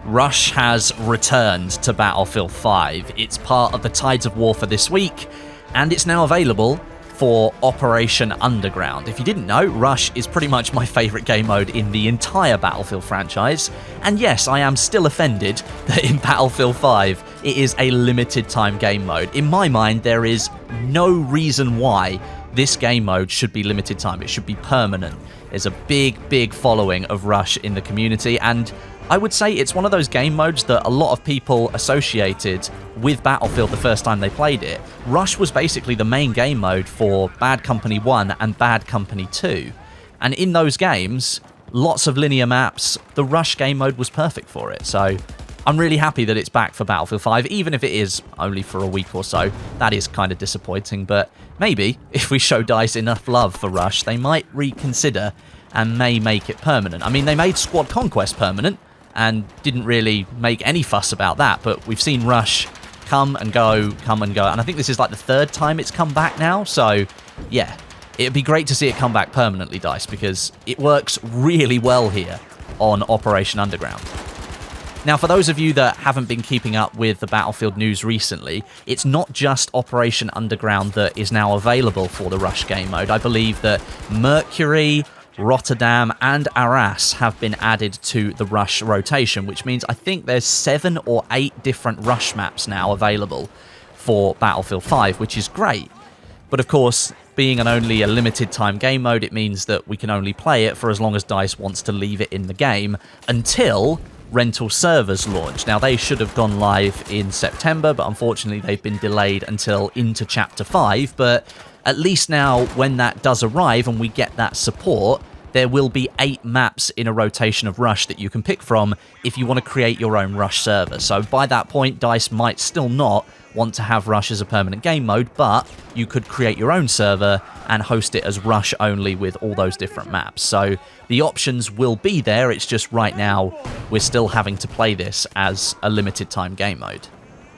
Rush has returned to Battlefield 5. It's part of the Tides of War for this week, and it's now available for Operation Underground. If you didn't know, Rush is pretty much my favourite game mode in the entire Battlefield franchise, and yes, I am still offended that in Battlefield 5 it is a limited time game mode. In my mind, there is no reason why this game mode should be limited time. It should be permanent. There's a big following of Rush in the community, and I would say it's one of those game modes that a lot of people associated with Battlefield the first time they played it. Rush was basically the main game mode for Bad Company 1 and Bad Company 2. And in those games, lots of linear maps, the Rush game mode was perfect for it. So I'm really happy that it's back for Battlefield 5, even if it is only for a week or so. That is kind of disappointing, but maybe if we show DICE enough love for Rush, they might reconsider and may make it permanent. I mean, they made Squad Conquest permanent, and didn't really make any fuss about that, but we've seen Rush come and go, and I think this is like the third time it's come back now, so yeah, it'd be great to see it come back permanently, DICE, because it works really well here on Operation Underground. Now, for those of you that haven't been keeping up with the Battlefield news recently, it's not just Operation Underground that is now available for the Rush game mode. I believe that Mercury, Rotterdam and Arras have been added to the Rush rotation, which means I think there's 7 or 8 different Rush maps now available for Battlefield 5, which is great. But of course, being only a limited time game mode, it means that we can only play it for as long as DICE wants to leave it in the game until rental servers launch. Now, they should have gone live in September, but unfortunately they've been delayed until into Chapter 5, but at least now, when that does arrive and we get that support, there will be 8 maps in a rotation of Rush that you can pick from if you want to create your own Rush server. So by that point, DICE might still not want to have Rush as a permanent game mode, but you could create your own server and host it as Rush only with all those different maps. So the options will be there, it's just right now we're still having to play this as a limited time game mode.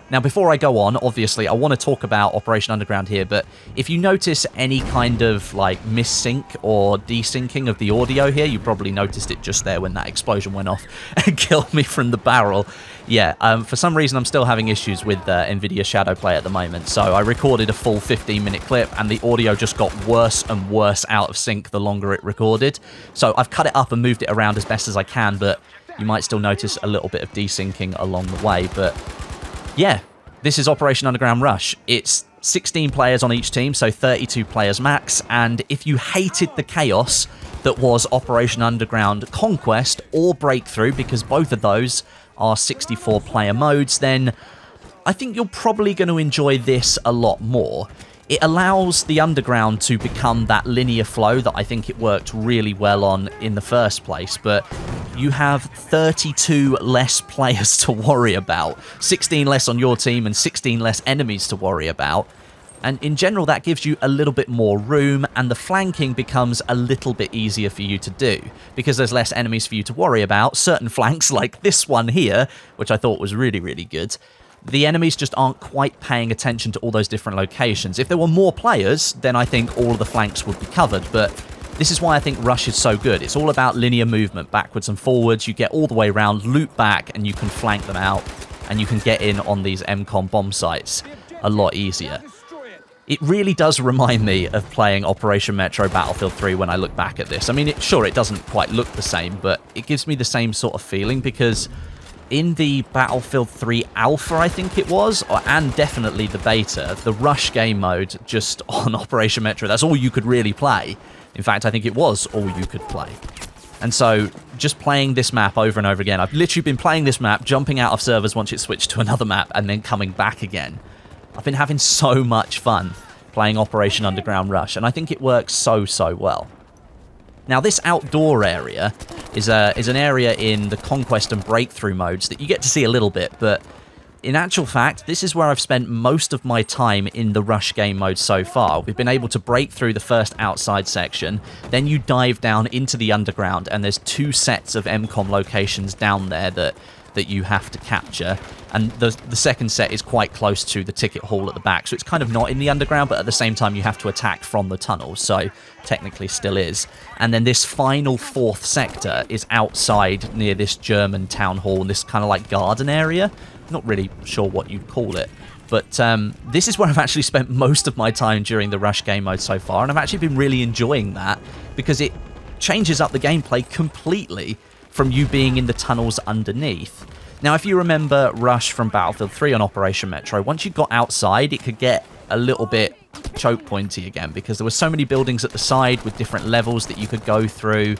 Now, before I go on, obviously, I want to talk about Operation Underground here, but if you notice any kind of, like, mis-sync or desyncing of the audio here, you probably noticed it just there when that explosion went off and killed me from the barrel. Yeah, for some reason, I'm still having issues with NVIDIA Shadowplay at the moment, so I recorded a full 15-minute clip, and the audio just got worse and worse out of sync the longer it recorded. So I've cut it up and moved it around as best as I can, but you might still notice a little bit of desyncing along the way, but yeah, this is Operation Underground Rush. It's 16 players on each team, so 32 players max, and if you hated the chaos that was Operation Underground Conquest or Breakthrough, because both of those are 64-player modes, then I think you're probably going to enjoy this a lot more. It allows the Underground to become that linear flow that I think it worked really well on in the first place, but you have 32 less players to worry about, 16 less on your team and 16 less enemies to worry about, and in general that gives you a little bit more room, and the flanking becomes a little bit easier for you to do, because there's less enemies for you to worry about. Certain flanks, like this one here, which I thought was really good, the enemies just aren't quite paying attention to all those different locations. If there were more players, then I think all of the flanks would be covered, but this is why I think Rush is so good. It's all about linear movement, backwards and forwards. You get all the way around, loop back, and you can flank them out, and you can get in on these MCOM bomb sites a lot easier. It really does remind me of playing Operation Metro Battlefield 3 when I look back at this. I mean, sure, it doesn't quite look the same, but it gives me the same sort of feeling, because in the Battlefield 3 Alpha, I think it was, and definitely the beta, the Rush game mode just on Operation Metro, that's all you could really play. In fact, I think it was all you could play. And so, just playing this map over and over again, I've literally been playing this map, jumping out of servers once it switched to another map, and then coming back again. I've been having so much fun playing Operation Underground Rush, and I think it works so well. Now, this outdoor area is an area in the Conquest and Breakthrough modes that you get to see a little bit, but in actual fact, this is where I've spent most of my time in the Rush game mode so far. We've been able to break through the first outside section, then you dive down into the underground, and there's 2 sets of MCOM locations down there that that you have to capture, and the second set is quite close to the ticket hall at the back, so it's kind of not in the underground, but at the same time you have to attack from the tunnel, so technically still is. And then this final fourth sector is outside near this German town hall, this kind of like garden area. Not really sure what you'd call it, but this is where I've actually spent most of my time during the Rush game mode so far, and I've actually been really enjoying that because it changes up the gameplay completely from you being in the tunnels underneath. Now, if you remember Rush from Battlefield 3 on Operation Metro, once you got outside, it could get a little bit choke pointy again because there were so many buildings at the side with different levels that you could go through,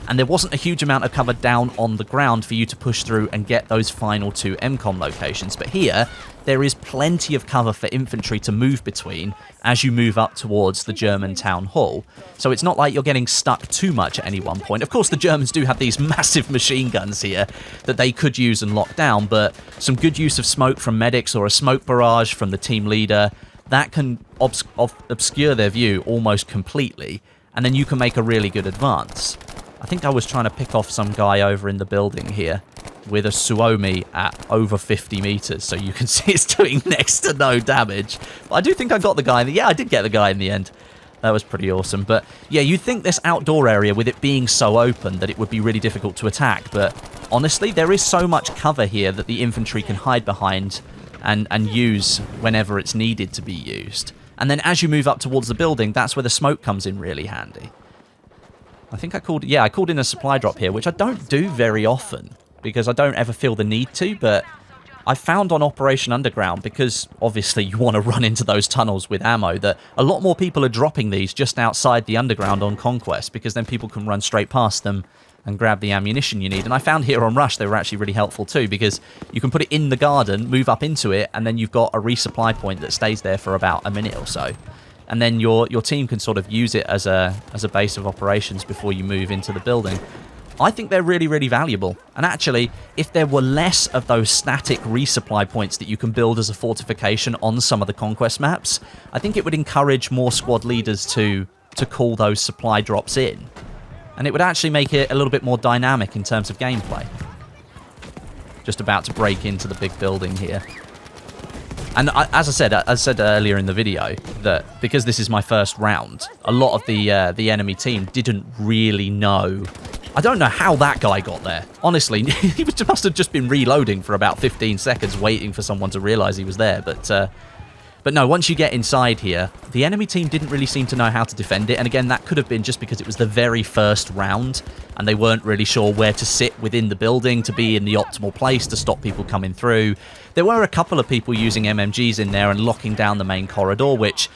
and there wasn't a huge amount of cover down on the ground for you to push through and get those final 2 MCOM locations. But here, there is plenty of cover for infantry to move between as you move up towards the German town hall. So it's not like you're getting stuck too much at any one point. Of course, the Germans do have these massive machine guns here that they could use and lock down, but some good use of smoke from medics or a smoke barrage from the team leader, that can obscure their view almost completely, and then you can make a really good advance. I think I was trying to pick off some guy over in the building here with a Suomi at over 50 meters, so you can see it's doing next to no damage. But I do think I got the guy. Yeah, I did get the guy in the end. That was pretty awesome. But yeah, you'd think this outdoor area, with it being so open, that it would be really difficult to attack. But honestly, there is so much cover here that the infantry can hide behind and use whenever it's needed to be used. And then as you move up towards the building, that's where the smoke comes in really handy. I think I called in a supply drop here, which I don't do very often because I don't ever feel the need to, but I found on Operation Underground, because obviously you want to run into those tunnels with ammo, that a lot more people are dropping these just outside the underground on Conquest, because then people can run straight past them and grab the ammunition you need. And I found here on Rush they were actually really helpful too, because you can put it in the garden, move up into it, and then you've got a resupply point that stays there for about a minute or so. And then your team can sort of use it as a base of operations before you move into the building. I think they're really, really valuable. And actually, if there were less of those static resupply points that you can build as a fortification on some of the Conquest maps, I think it would encourage more squad leaders to call those supply drops in. And it would actually make it a little bit more dynamic in terms of gameplay. Just about to break into the big building here. And as I said earlier in the video, that because this is my first round, a lot of the enemy team didn't really know. I don't know how that guy got there. Honestly, he must have just been reloading for about 15 seconds, waiting for someone to realise he was there. But no, once you get inside here, the enemy team didn't really seem to know how to defend it. And again, that could have been just because it was the very first round, and they weren't really sure where to sit within the building to be in the optimal place to stop people coming through. There were a couple of people using MMGs in there and locking down the main corridor, which,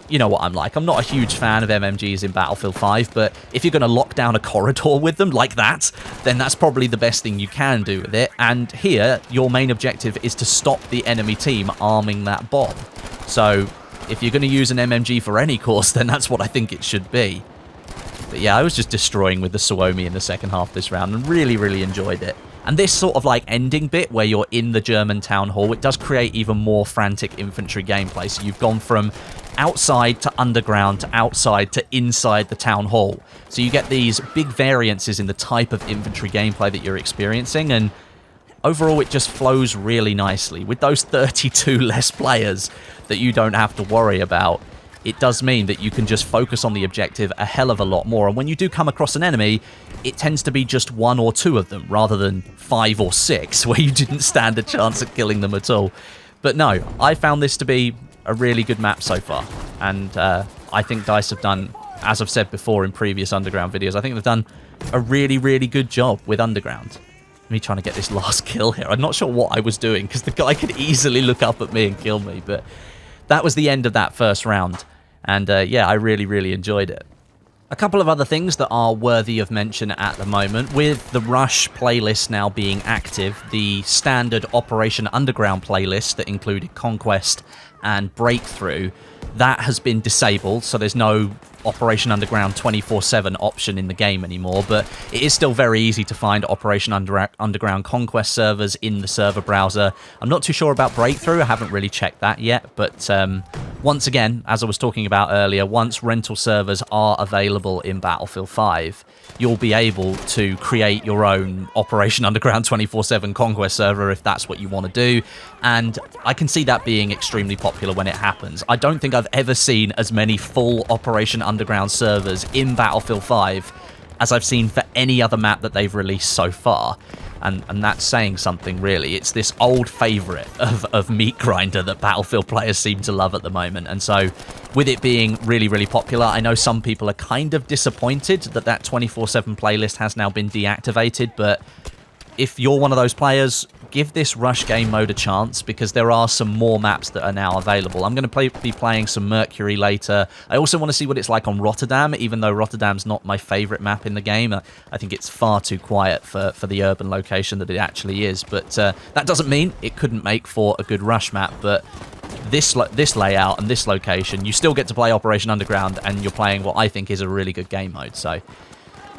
you know what I'm like. I'm not a huge fan of MMGs in Battlefield 5, but if you're going to lock down a corridor with them like that, then that's probably the best thing you can do with it. And here, your main objective is to stop the enemy team arming that bomb. So if you're going to use an MMG for any course, then that's what I think it should be. But yeah, I was just destroying with the Suomi in the second half this round and really, really enjoyed it. And this sort of like ending bit where you're in the German town hall, it does create even more frantic infantry gameplay. So you've gone from outside to underground to outside to inside the town hall. So you get these big variances in the type of infantry gameplay that you're experiencing, and overall it just flows really nicely. With those 32 less players that you don't have to worry about, it does mean that you can just focus on the objective a hell of a lot more. And when you do come across an enemy, it tends to be just 1 or 2 of them, rather than 5 or 6, where you didn't stand a chance at killing them at all. But no, I found this to be a really good map so far. And I think DICE have done, as I've said before in previous Underground videos, I think they've done a really, really good job with Underground. Me trying to get this last kill here. I'm not sure what I was doing, because the guy could easily look up at me and kill me. But that was the end of that first round. And yeah, I really, really enjoyed it. A couple of other things that are worthy of mention at the moment. With the Rush playlist now being active, the standard Operation Underground playlist that included Conquest and Breakthrough, that has been disabled, so there's no Operation Underground 24/7 option in the game anymore, but it is still very easy to find Operation Underground Conquest servers in the server browser. I'm not too sure about Breakthrough, I haven't really checked that yet, but once again, as I was talking about earlier, once rental servers are available in Battlefield 5, you'll be able to create your own Operation Underground 24/7 Conquest server if that's what you want to do, and I can see that being extremely popular when it happens. I don't think I've ever seen as many full Operation Underground servers in Battlefield 5 as I've seen for any other map that they've released so far. And that's saying something, really. It's this old favourite of meat grinder that Battlefield players seem to love at the moment. And so, with it being really, really popular, I know some people are kind of disappointed that that 24/7 playlist has now been deactivated, but if you're one of those players, give this Rush game mode a chance, because there are some more maps that are now available. I'm going to be playing some Mercury later. I also want to see what it's like on Rotterdam, even though Rotterdam's not my favourite map in the game. I think it's far too quiet for the urban location that it actually is. But that doesn't mean it couldn't make for a good Rush map. But this layout and this location, you still get to play Operation Underground, and you're playing what I think is a really good game mode.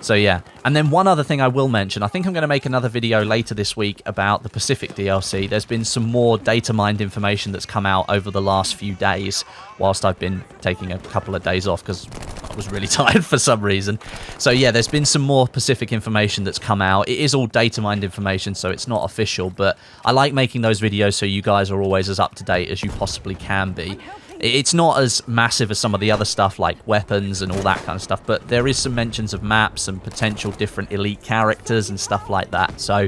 So yeah, and then one other thing I will mention, I think I'm going to make another video later this week about the Pacific DLC. There's been some more data mined information that's come out over the last few days, whilst I've been taking a couple of days off because I was really tired for some reason. So yeah, there's been some more Pacific information that's come out. It is all data mined information, so it's not official, but I like making those videos so you guys are always as up to date as you possibly can be. It's not as massive as some of the other stuff like weapons and all that kind of stuff, but there is some mentions of maps and potential different elite characters and stuff like that. So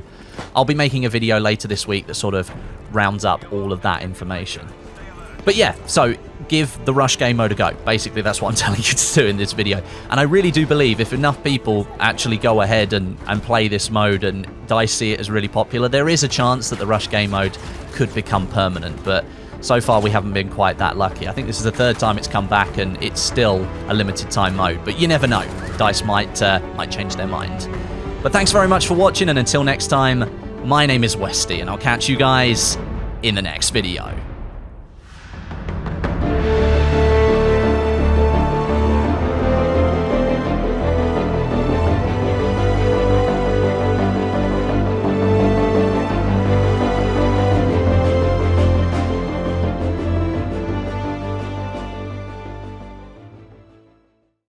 I'll be making a video later this week that sort of rounds up all of that information. But yeah, so give the Rush game mode a go. Basically, that's what I'm telling you to do in this video. And I really do believe if enough people actually go ahead and play this mode and DICE see it as really popular, there is a chance that the Rush game mode could become permanent. But so far, we haven't been quite that lucky. I think this is the third time it's come back, and it's still a limited time mode. But you never know. DICE might change their mind. But thanks very much for watching, and until next time, my name is Westie, and I'll catch you guys in the next video.